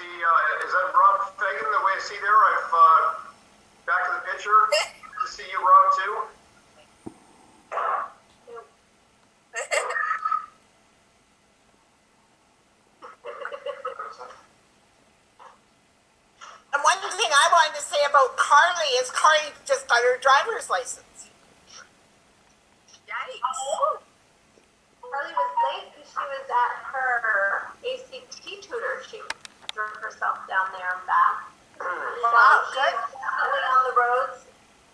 see, is that Rob Fagan the way I see there? I've, back of the picture. Good to see you, Rob, too. And one thing I wanted to say about Carly is Carly just got her driver's license. Yikes. Oh. Carly was late because she was at her ACT tutor. She drove herself down there and back. Wow, good. Definitely on the roads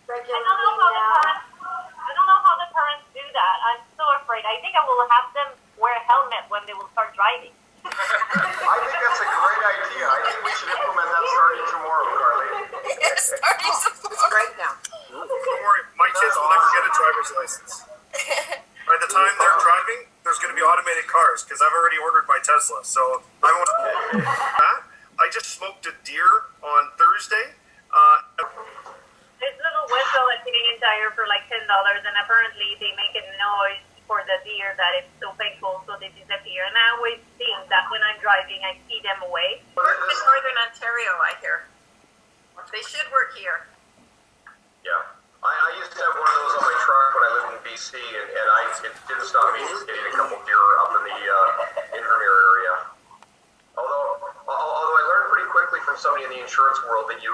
regularly I don't know how the parents do that. I'm so afraid. I think I will have them wear a helmet when they will start driving. I think that's a great idea. I think we should implement that starting tomorrow, Carly. Starting It's great now. Don't worry, my kids will never get a driver's license. By the time they're driving, there's going to be automated cars because I've already ordered my Tesla. So I won't. I just smoked a deer on Thursday. This little whistle at Canadian Tire for like $10, and apparently they make a noise for the deer that is so painful, so they disappear. And I always think that when I'm driving, I see them away. Work in Northern Ontario, I hear. They should work here. Yeah. I used to have one of those on my truck when I lived in BC, and it didn't stop me from getting a couple deer up in the Invermere area. Although I learned pretty quickly from somebody in the insurance world that you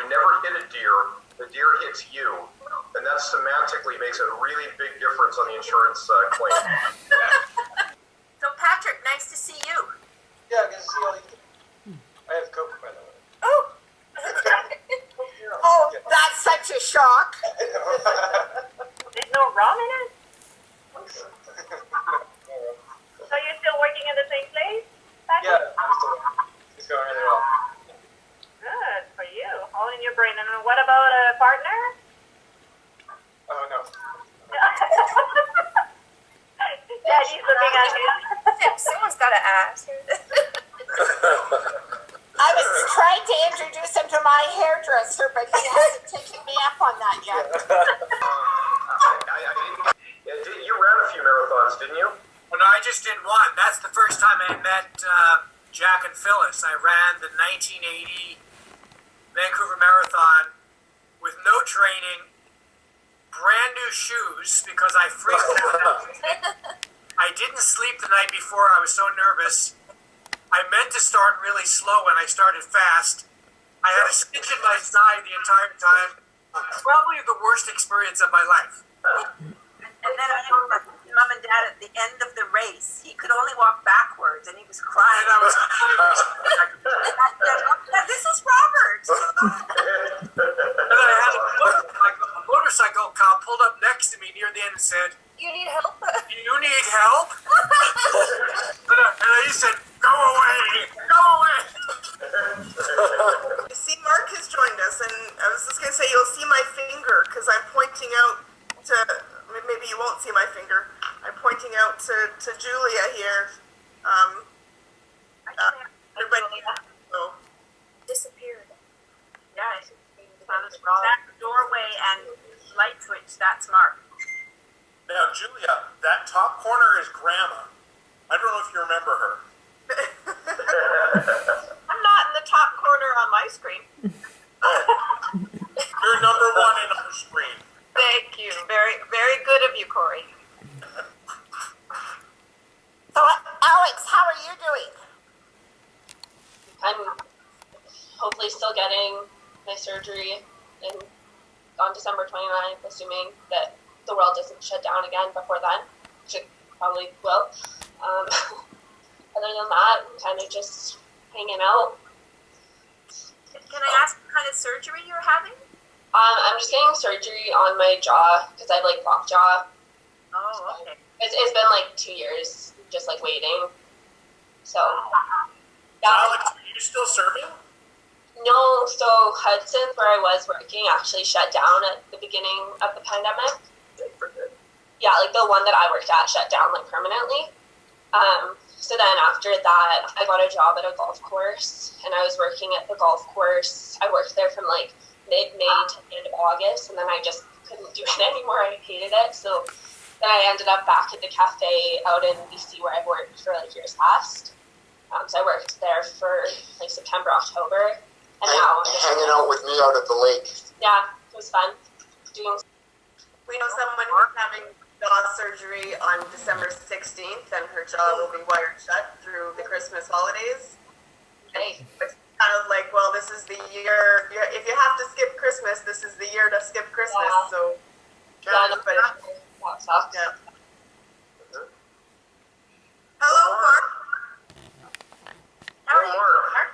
never hit a deer, the deer hits you, and that semantically makes a really big difference on the insurance claim. So Patrick, nice to see you. Yeah, good to see all you. I have Coke, by the way. Oh. Oh, that's such a shock. There's no rum in it? So you're still working at the same place? Yeah, it's going really well. Good for you. All in your brain. And what about a partner? Oh, no. Daddy's looking at him. Someone's got to ask. I was trying to introduce him to my hairdresser, but he hasn't taken me up on that yet. You ran a few marathons, didn't you? Well, no, I just did one. That's the first time I met Jack and Phyllis. I ran the 1980 Vancouver Marathon with no training, brand new shoes because I freaked out. I didn't sleep the night before. I was so nervous. I meant to start really slow and I started fast. I had a stitch in my side the entire time. Probably the worst experience of my life. And then I remember Mom and Dad at the end of the race, he could only walk backwards and he was crying. And I was This is Robert. And then I had a motorcycle cop pulled up next to me near the end and said, You need help? "You need help?" and I just said, "Go away! Go away!" See, Mark has joined us, and I was just going to say, you'll see my finger, because I'm pointing out to, maybe you won't see my finger, I'm pointing out to Julia here. Everybody, so. Disappeared. Yeah, that doorway and light switch, that's Mark. Now, Julia, that top corner is Grandma. I don't know if you remember her. I'm not in the top corner on my screen. You're number one in our screen. Thank you. Very, very good of you, Corey. So, Alex, how are you doing? I'm hopefully still getting my surgery on December 29th, assuming that the world doesn't shut down again before then, which it probably will. Other than that, I'm kind of just hanging out. Can I ask what kind of surgery you're having? I'm just getting surgery on my jaw because I have like lockjaw. Oh, okay. It's been like 2 years just like waiting. So, yeah. Alex, are you still serving? No, so Hudson's, where I was working, actually shut down at the beginning of the pandemic. Yeah, like the one that I worked at shut down like permanently. So then after that, I got a job at a golf course, and I was working at the golf course. I worked there from like mid-May to the end of August, and then I just couldn't do it anymore. I hated it. So then I ended up back at the cafe out in BC where I've worked for like years past. So I worked there for like September, October, and now I'm just hanging out with me out at the lake. Yeah, it was fun. Doing. We know someone who's having jaw surgery on December 16th, and her jaw will be wired shut through the Christmas holidays. Hey. It's kind of like, well, this is the year. If you have to skip Christmas, this is the year to skip Christmas. Yeah. So, Yeah, but that sucks. yeah. Hello, Mark. How are you, Mark?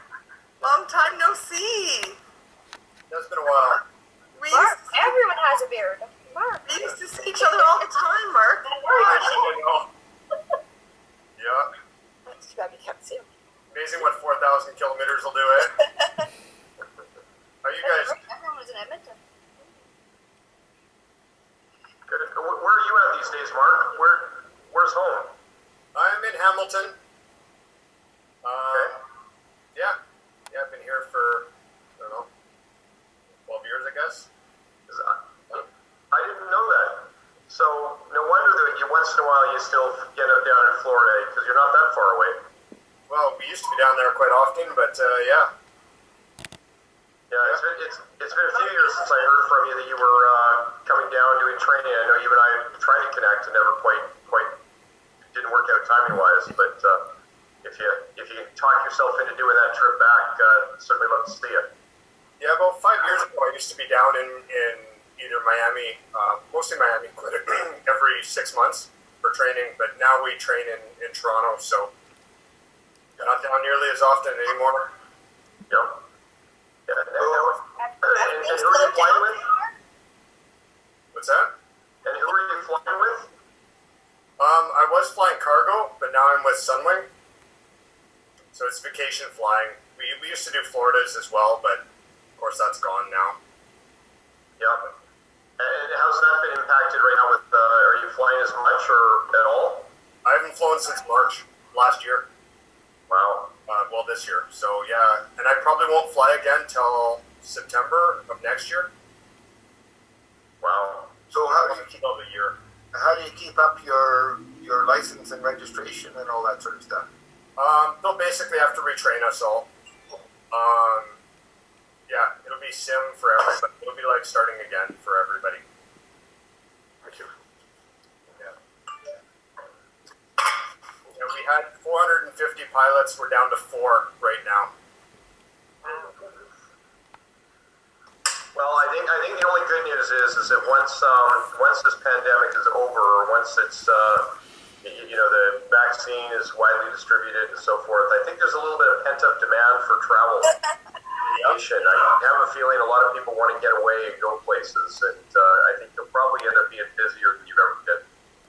Long time no see. It's been a while. We Mark, used, everyone has a beard. Mark. we used to see each other all the time, Mark. Yeah. That's too bad we can't see him. Amazing what 4,000 kilometers will do, eh? How you guys? Everyone was in Edmonton. Good. Where are you at these days, Mark? Where's home? I'm in Hamilton. Okay. Yeah. Yeah, I've been here for, I don't know, 12 years, I guess. I didn't know that. So no wonder that you once in a while you still get up down in Florida because you're not that far away. Well, we used to be down there quite often, but yeah. Yeah, it's been a few years since I heard from you that you were coming down doing training. I know you and I tried to connect and never quite didn't work out timing wise. But if you can talk yourself into doing that trip back, certainly love to see it. Yeah, about 5 years ago, I used to be down in either Miami, mostly Miami, every 6 months for training. But now we train in Toronto, so not down nearly as often anymore. Yeah. And who are you flying with? What's that? And who are you flying with? I was flying cargo, but now I'm with Sunwing. So it's vacation flying. We used to do Floridas as well, but of course that's gone now. Yeah. And how's that been impacted right now with, are you flying as much or at all? I haven't flown since March last year. Wow. Well, this year. So yeah, and I probably won't fly again till September of next year. Wow. So how do you keep About a year. up your license and registration and all that sort of stuff? They'll basically have to retrain us all. Yeah, it'll be sim for everybody. It'll be like starting again for everybody. Thank you. Yeah. Yeah, we had 450 pilots. We're down to 4 right now. Well, I think the only good news is that once this pandemic is over, or once it's the vaccine is widely distributed and so forth, I think there's a little bit of pent up demand for travel. I have a feeling a lot of people want to get away and go places, and I think you'll probably end up being busier than you've ever been.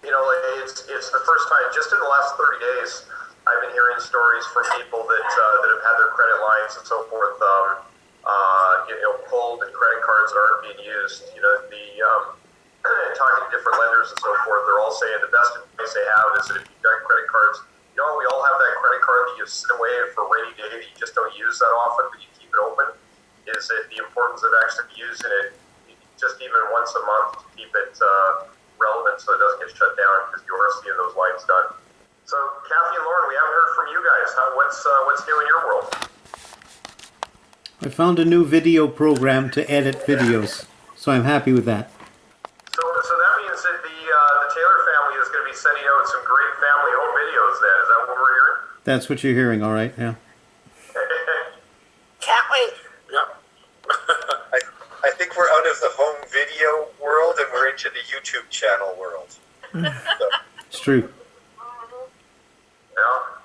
You know, it's the first time, just in the last 30 days, I've been hearing stories from people that have had their credit lines and so forth pulled, and credit cards that aren't being used. You know, talking to different lenders and so forth, they're all saying the best advice they have is that if you've got credit cards, we all have that credit card that you sit away for a rainy day that you just don't use that often, but you keep it open. Is that the importance of actually using it just even once a month to keep it relevant so it doesn't get shut down, because you are seeing those lines done. So, Cathy and Lauren, we haven't heard from you guys. What's new in your world? I found a new video program to edit videos, so I'm happy with that. So that means that the Taylor family is going to be sending out some great family home videos then. Is that what we're hearing? That's what you're hearing, all right, yeah. Can't wait. Yeah. I think we're out of the home video world and we're into the YouTube channel world. So. It's true. Yeah.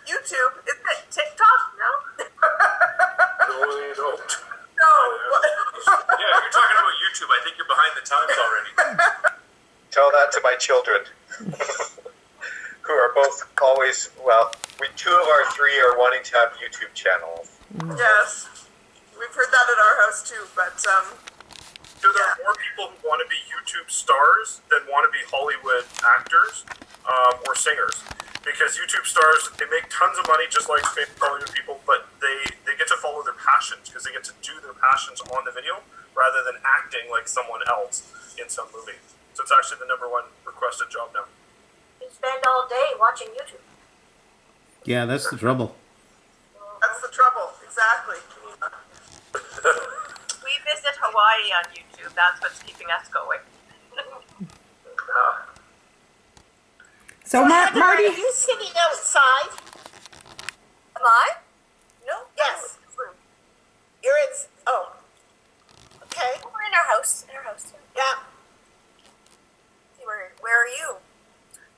YouTube, isn't it TikTok? No? No, they don't. No. Yeah, if you're talking about YouTube, I think you're behind the times already. Tell that to my children, who are both always, well, 2 of our 3 are wanting to have YouTube channels. Yes. We've heard that at our house too, but There are more people who want to be YouTube stars than want to be Hollywood actors or singers. Because YouTube stars, they make tons of money just like famous Hollywood people, but they get to follow their passions because they get to do their passions on the video rather than acting like someone else in some movie. So it's actually the #1 requested job now. spend all day watching YouTube. Yeah, that's the trouble. That's the trouble, exactly. We visit Hawaii on YouTube. That's what's keeping us going. So Heather, Marty, are you sitting outside? Am I? No. Yes. You're in. Oh. Okay. We're in our house. In our house. Yeah. Where are you?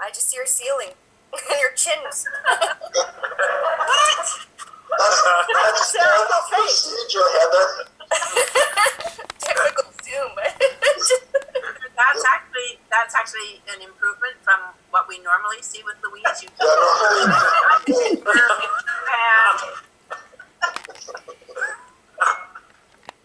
I just see your ceiling and your chins. What? That's Terrible a face. procedure, Heather. Typical Zoom. That's actually an improvement from what we normally see with Louise. You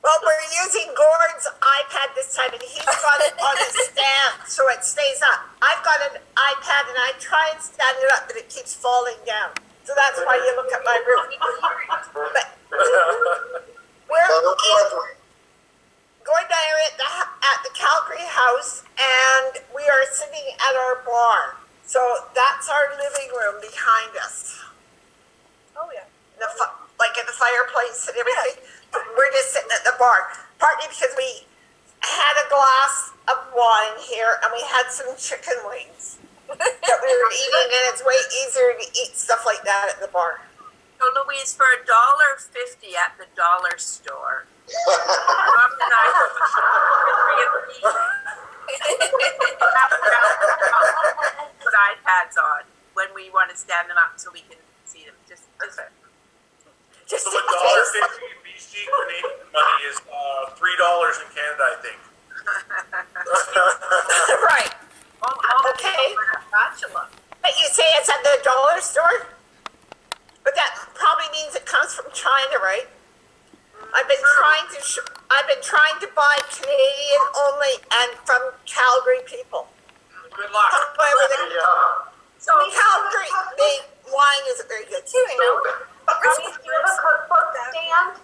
Well, we're using Gord's iPad this time, and he's got it on a stand, so it stays up. I've got an iPad, and I try and stand it up, but it keeps falling down. So that's why you look at my room. But we're Gordon and I are at the Calgary house, and we are sitting at our bar. So that's our living room behind us. Oh yeah. Like in the fireplace and everything. We're just sitting at the bar. Partly because we had a glass of wine here, and we had some chicken wings that we were eating, and it's way easier to eat stuff like that at the bar. So Louise, for $1.50 at the dollar store, Mom and I put iPads on when we want to stand them up so we can see them. Just Just So in $1.50 case. in BC Canadian money is $3 in Canada, I think. Right. Okay. But you say it's at the dollar store? But that probably means it comes from China, right? I've been trying to buy Canadian only and from Calgary people. Good luck. So Calgary, the wine isn't very good. Do you have a cookbook stand?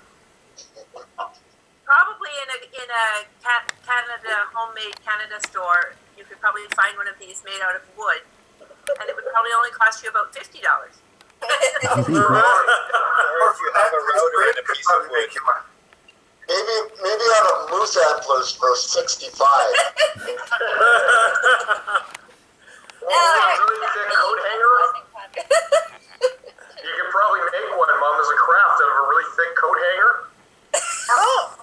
Probably in a Canada homemade Canada store, you could probably find one of these made out of wood, and it would probably only cost you about $50. Or if you have a router and a piece of wood. Maybe out of moose antlers for 65. Really thick coat hanger? You can probably make one, Mom, as a craft out of a really thick coat hanger. Oh,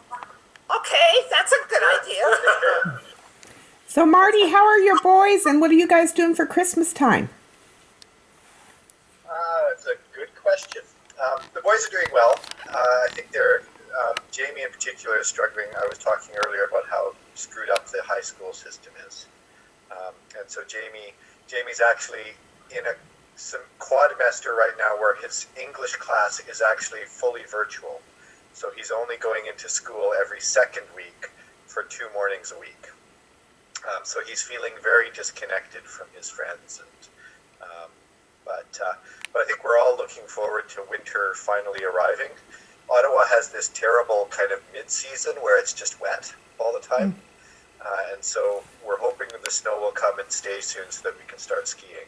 okay, that's a good idea. so Marty, how are your boys, and what are you guys doing for Christmas time? It's a good question. The boys are doing well. I think they're, Jamie in particular is struggling. I was talking earlier about how screwed up the high school system is. And so Jamie's actually in some quadrimester right now where his English class is actually fully virtual. So he's only going into school every second week for 2 mornings a week. So he's feeling very disconnected from his friends. But I think we're all looking forward to winter finally arriving. Ottawa has this terrible kind of mid-season where it's just wet all the time. And so we're hoping that the snow will come and stay soon so that we can start skiing.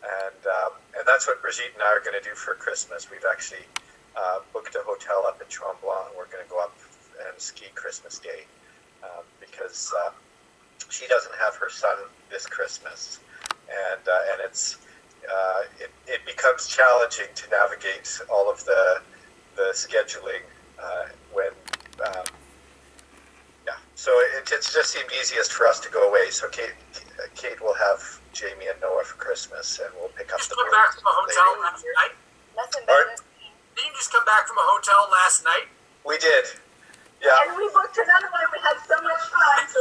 And that's what Brigitte and I are going to do for Christmas. We've actually booked a hotel up in Tremblant, and we're going to go up and ski Christmas Day because she doesn't have her son this Christmas. And it becomes challenging to navigate all of the scheduling when so it just seemed easiest for us to go away. So Kate will have Jamie and Noah for Christmas, and we'll pick up the Come back from a hotel last night. Nothing better than Didn't you just come back from a hotel last night? We did. Yeah. And we booked another one. We had so much fun. So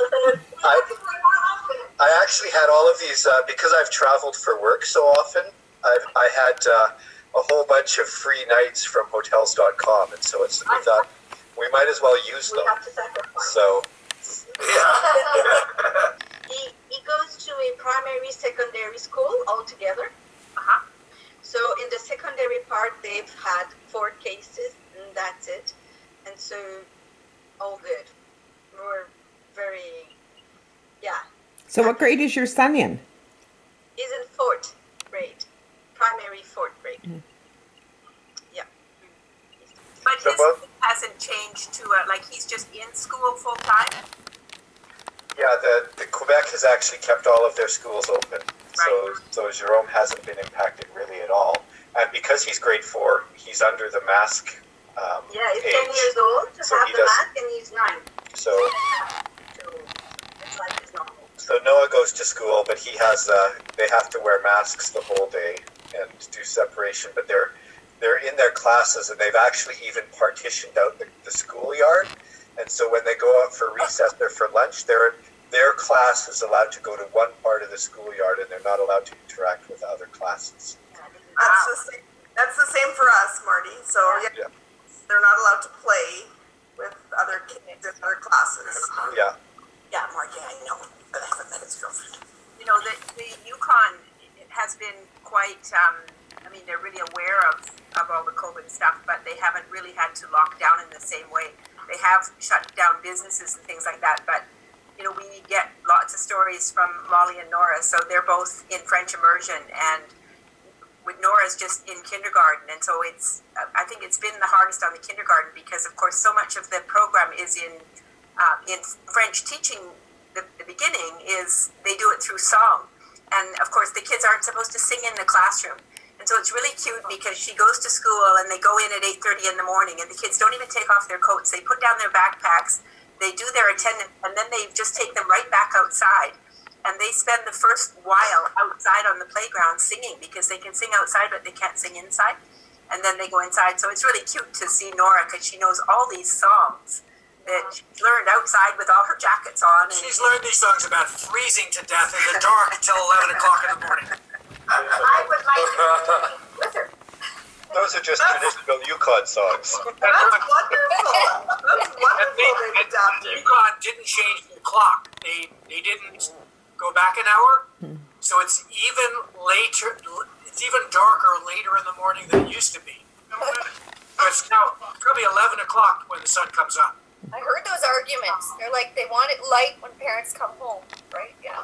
I actually had all of these because I've traveled for work so often. I had a whole bunch of free nights from Hotels.com, and so we thought we might as well use them. we have to sacrifice. So He goes to a primary, secondary school altogether. So in the secondary part, they've had 4 cases, and that's it. And so, all good. We're very, So what grade is your son in? He's in 4th in school full time? Yeah, the Quebec has actually kept all of their schools open. Right. So Jerome hasn't been impacted really at all. And because he's grade 4, he's under the mask Yeah, he's age. 10 years old to So have he the doesn't- mask, and he's 9. So It's like it's normal. So Noah goes to school, but he has they have to wear masks the whole day and do separation. But they're in their classes, and they've actually even partitioned out the schoolyard. And so when they go out for recess or for lunch, their class is allowed to go to one part of the schoolyard, and they're not allowed to interact with other classes. That's the same for us, Marty. So yeah, they're not allowed to play with other kids in other classes. Yeah. Yeah, Mark, yeah, I know. But I haven't met his girlfriend. You know, the Yukon has been quite, I mean, they're really aware of all the COVID stuff, but they haven't really had to lock down in the same way. They have shut down businesses and things like that, but, you know, we get lots of stories from Molly and Nora, so they're both in French immersion, and with Nora's just in kindergarten, and so it's, I think it's been the hardest on the kindergarten because, of course, so much of the program is in French teaching. The beginning is they do it through song, and of course the kids aren't supposed to sing in the classroom, and so it's really cute because she goes to school and they go in at 8:30 in the morning, and the kids don't even take off their coats. They put down their backpacks, they do their attendance, and then they just take them right back outside, and they spend the first while outside on the playground singing because they can sing outside but they can't sing inside, and then they go inside. So it's really cute to see Nora because she knows all these songs that she's learned outside with all her jackets on. And She's learned these songs about freezing to death in the dark until 11 o'clock in the morning. I would like to be with her. Those are just traditional Yukon songs. That's wonderful. That's wonderful they've adapted. Yukon didn't change the clock. They didn't go back an hour, so it's even later. It's even darker later in the morning than it used to be. It's now probably 11 o'clock when the sun comes up. I heard those arguments. They're like, they want it light when parents come home, right? Yeah.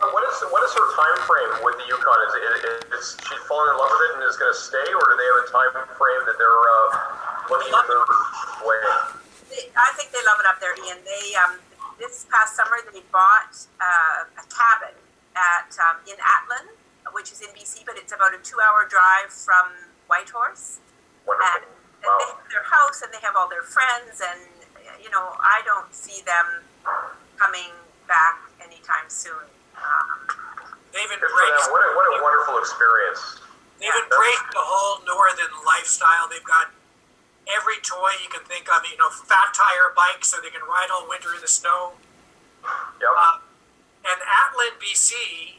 What is her time frame with the Yukon? Is she fallen in love with it and is going to stay, or do they have a time frame that they're looking their way? I think they love it up there, Ian. They this past summer they bought a cabin at in Atlin, which is in BC, but it's about a 2-hour drive from Whitehorse. Wonderful. And they have their house and they have all their friends, and you know, I don't see them coming back anytime soon. They've embraced. What a wonderful experience. They've embraced the whole northern lifestyle. They've got every toy you can think of. You know, fat tire bikes so they can ride all winter in the snow. Yep. And Atlin, BC,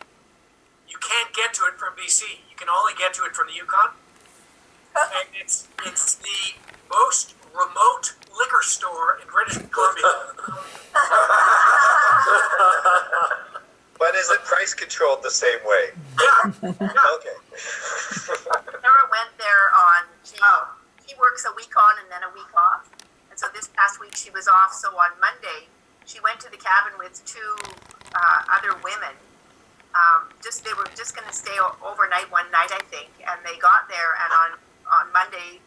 you can't get to it from BC. You can only get to it from the Yukon. And it's the most remote liquor store in British Columbia. But is it price controlled the same way? Yeah. Okay. Sarah went there on, she works a week on and then a week off. And so this past week she was off. So on Monday, she went to the cabin with 2 other women. They were just going to stay overnight one night, I think. And they got there, and on Monday,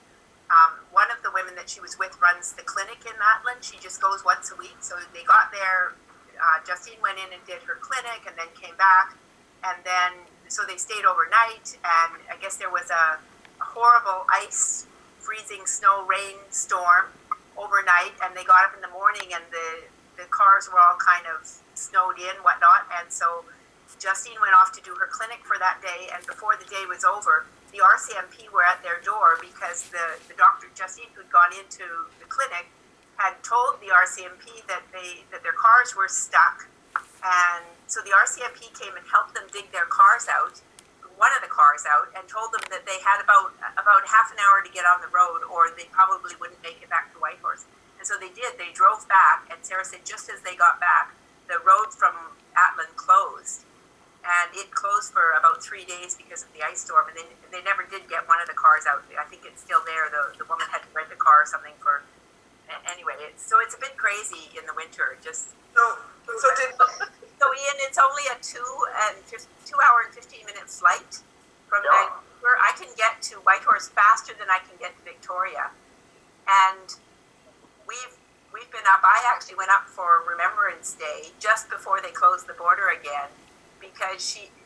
one of the women that she was with runs the clinic in Atlin. She just goes once a week. So they got there. Justine went in and did her clinic and then came back. And then, so they stayed overnight. And I guess there was a horrible ice, freezing snow, rain storm overnight. And they got up in the morning and the cars were all kind of snowed in, whatnot. And so Justine went off to do her clinic for that day. And before the day was over, the RCMP were at their door because the doctor, Justine, who'd gone into the clinic, had told the RCMP that their cars were stuck. And so the RCMP came and helped them dig their cars out, one of the cars out, and told them that they had about half an hour to get on the road or they probably wouldn't make it back to Whitehorse. And so they did. They drove back, and Sarah said just as they got back, the road from Atlin closed. And it closed for about 3 days because of the ice storm, and they never did get one of the cars out. I think it's still there. The woman had to rent a car or something for. Anyway, it's a bit crazy in the winter. Just So Ian, it's only a 2 hour and 15-minute flight from Vancouver. I can get to Whitehorse faster than I can get to Victoria, and we've been up. I actually went up for Remembrance Day just before they closed the border again, because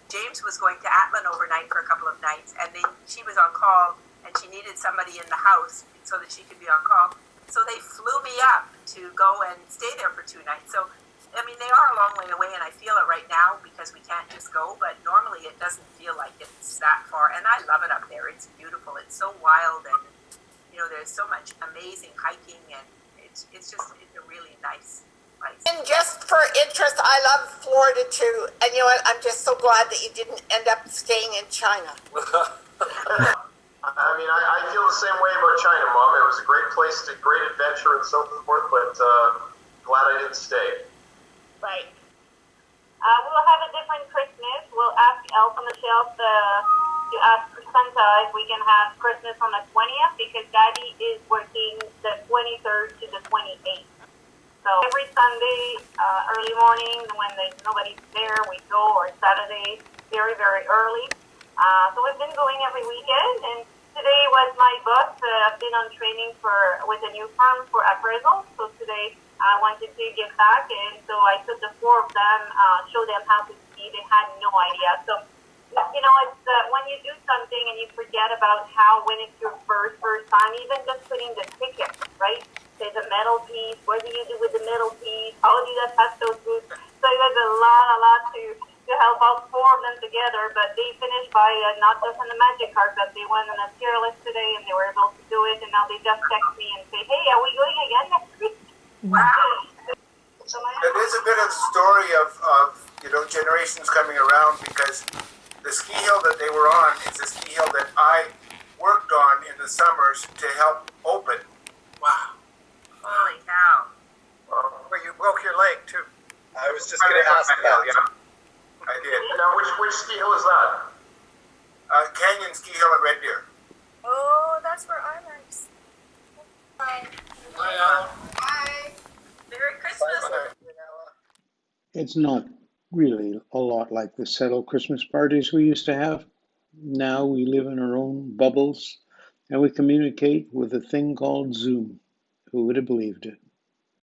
James was going to Atlin overnight for a couple of nights, and she was on call, and she needed somebody in the house so that she could be on call. So they flew me up to go and stay there for 2 nights. So, I mean, they are a long way away, and I feel it right now because we can't just go, but normally it doesn't feel like it's that far. And I love it up there. It's beautiful. It's so wild, and, you know, there's so much amazing hiking, and it's a really nice place. And just for interest, I love Florida too. And you know what? I'm just so glad that you didn't end up staying in China. I mean, I feel the same way about China, Mom. It was a great place, great adventure and so forth, but glad I didn't stay. Right. We'll have a different Christmas. We'll ask Elf on the Shelf to ask Santa if we can have Christmas on the 20th, because Daddy is working the 23rd to the 28th. So every Sunday, early morning, when nobody's there, we go, or Saturday, very, very early. So we've been going every weekend, and today was my bus. I've been on training with a new firm for appraisal, so today I wanted to give back, and so I took the 4 of them, show them how to ski. They had no idea. So, you know, it's when you do something and you forget about when it's your first time, even just putting the ticket, right? There's a metal piece. What do you do with the metal piece? How do you attach those boots? So it was a lot to help out 4 of them together, but they finished by not just on the magic card, but they went on a tier list today, and they were able to do it, and now they just text me and say, hey, are we going again next week? Wow. It is a bit of the story of you know, generations coming around, because the ski hill that they were on is a ski hill that I worked on in the summers to help open. Wow. Holy cow. Where you broke your leg, too. I was just going to ask that. Yeah, I did. Now, which ski hill is that? Canyon Ski Hill at Red Deer. Oh, that's where I like. Bye. Bye, Alan. Bye. Merry Christmas. It's not really a lot like the settled Christmas parties we used to have. Now we live in our own bubbles and we communicate with a thing called Zoom. Who would have believed it?